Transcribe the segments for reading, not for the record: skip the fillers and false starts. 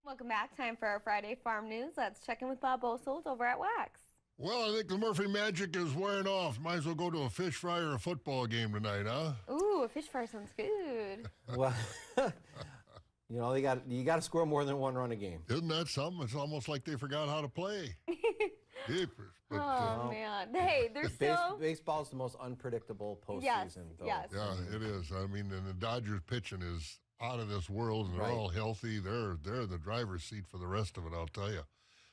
Welcome back. Time for our Friday Farm News. Let's check in with Bob Bosold over at Wax. Well, I think the Murphy magic is wearing off. Might as well go to a fish fry or a football game tonight, huh? Ooh, a fish fry sounds good. Well, you got to score more than one run a game. Isn't that something? It's almost like they forgot how to play. Jeepers. Oh, man. Hey, there's still... Baseball is the most unpredictable postseason. Yes, though. yes. Yeah, it is. I mean, and the Dodgers pitching is out of this world, and they're Right. all healthy. They're in the driver's seat for the rest of it, I'll tell you.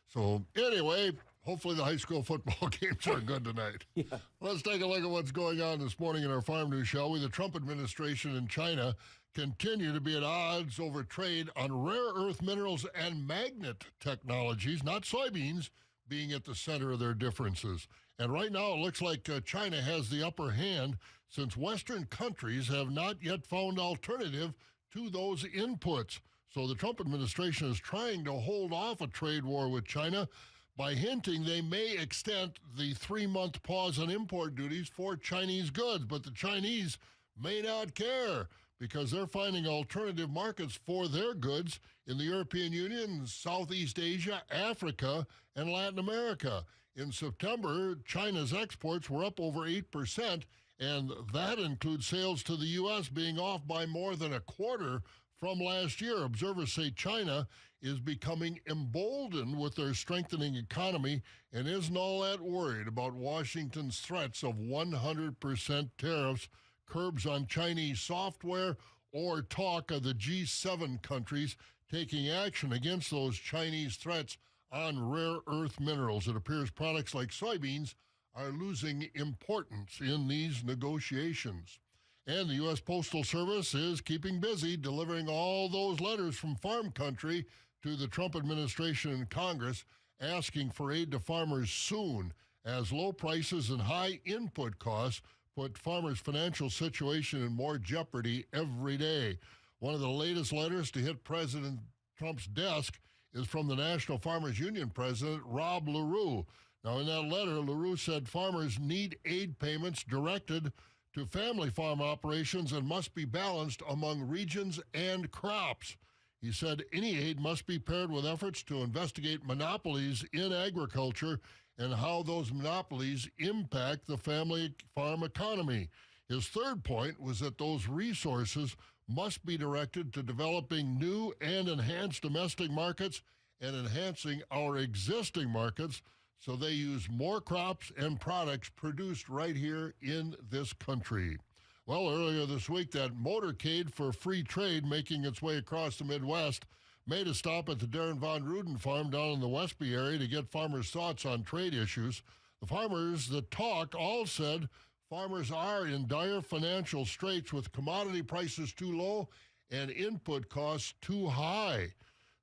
So, anyway, hopefully the high school football games are good tonight. Yeah. Let's take a look at what's going on this morning in our farm news, shall we? The Trump administration and China continue to be at odds over trade on rare earth minerals and magnet technologies, not soybeans, being at the center of their differences. And right now it looks like China has the upper hand since Western countries have not yet found alternative to those inputs. So the Trump administration is trying to hold off a trade war with China by hinting they may extend the 3-month pause on import duties for Chinese goods. But the Chinese may not care because they're finding alternative markets for their goods in the European Union, Southeast Asia, Africa, and Latin America. In September, China's exports were up over 8%, and that includes sales to the U.S. being off by more than a quarter from last year. Observers say China is becoming emboldened with their strengthening economy and isn't all that worried about Washington's threats of 100% tariffs, curbs on Chinese software, or talk of the G7 countries taking action against those Chinese threats on rare earth minerals. It appears products like soybeans are losing importance in these negotiations. And the U.S. Postal Service is keeping busy delivering all those letters from farm country to the Trump administration and Congress asking for aid to farmers soon, as low prices and high input costs put farmers' financial situation in more jeopardy every day. One of the latest letters to hit President Trump's desk is from the National Farmers Union president, Rob LaRue. Now, in that letter, LaRue said farmers need aid payments directed to family farm operations and must be balanced among regions and crops. He said any aid must be paired with efforts to investigate monopolies in agriculture and how those monopolies impact the family farm economy. His third point was that those resources must be directed to developing new and enhanced domestic markets and enhancing our existing markets so they use more crops and products produced right here in this country. Well, earlier this week, that motorcade for free trade making its way across the Midwest made a stop at the Darren Von Ruden farm down in the Westby area to get farmers' thoughts on trade issues. The farmers that talked all said farmers are in dire financial straits with commodity prices too low and input costs too high.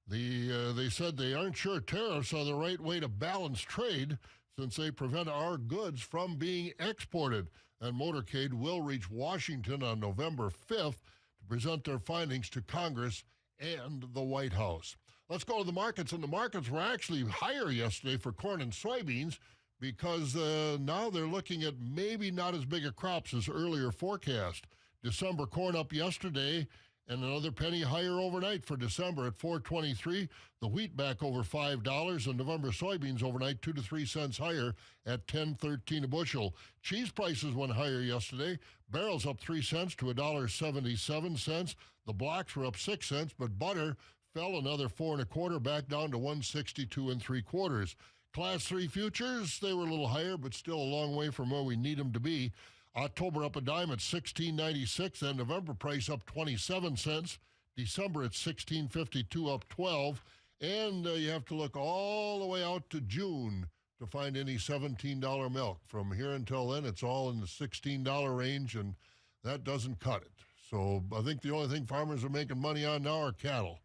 They said they aren't sure tariffs are the right way to balance trade since they prevent our goods from being exported. And motorcade will reach Washington on November 5th to present their findings to Congress and the White House. Let's go to the markets, and the markets were actually higher yesterday for corn and soybeans because now they're looking at maybe not as big a crops as earlier forecast. December corn up yesterday and another penny higher overnight for December at $4.23. The wheat back over $5, and November soybeans overnight 2 to 3 cents higher at $10.13 a bushel. Cheese prices went higher yesterday. Barrels up 3 cents to $1.77. The blocks were up 6 cents, but butter fell another 4 1/4 back down to 162 3/4. Class 3 futures, they were a little higher, but still a long way from where we need them to be. October up a dime at $16.96, and November price up 27 cents. December at $16.52, up 12. And you have to look all the way out to June to find any $17 milk. From here until then, it's all in the $16 range, and that doesn't cut it. So I think the only thing farmers are making money on now are cattle.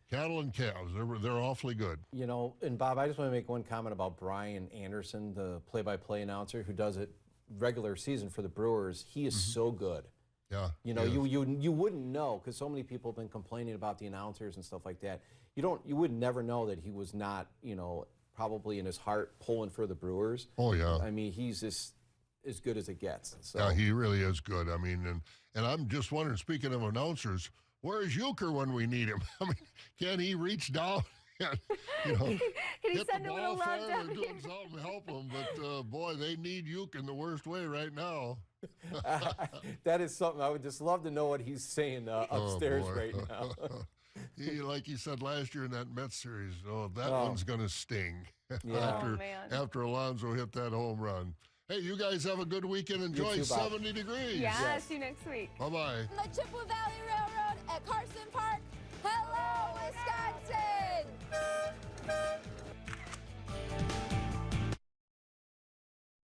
Cattle and calves, they're awfully good. You know, and Bob, I just want to make one comment about Brian Anderson, the play-by-play announcer who does it regular season for the Brewers. He is so good. Yeah. You know, you wouldn't know because so many people have been complaining about the announcers and stuff like that. You would never know that he was not, probably in his heart pulling for the Brewers. Oh yeah. I mean, he's just as good as it gets. So. Yeah, he really is good. I mean, and I'm just wondering, speaking of announcers, where's Euchre when we need him? I mean, can he reach down and, Can he hit send the a little ball love fair or down do here? something to help him? But, boy, they need Euchre in the worst way right now. That is something I would just love to know what he's saying upstairs boy. right now. Like he said last year in that Mets series, that Oh. one's going to sting Yeah. Oh, man. after Alonso hit that home run. Hey, you guys have a good weekend. Enjoy too, Bob. 70 degrees. Yeah, Yes. see you next week. Bye-bye. The Chippewa Valley Railroad.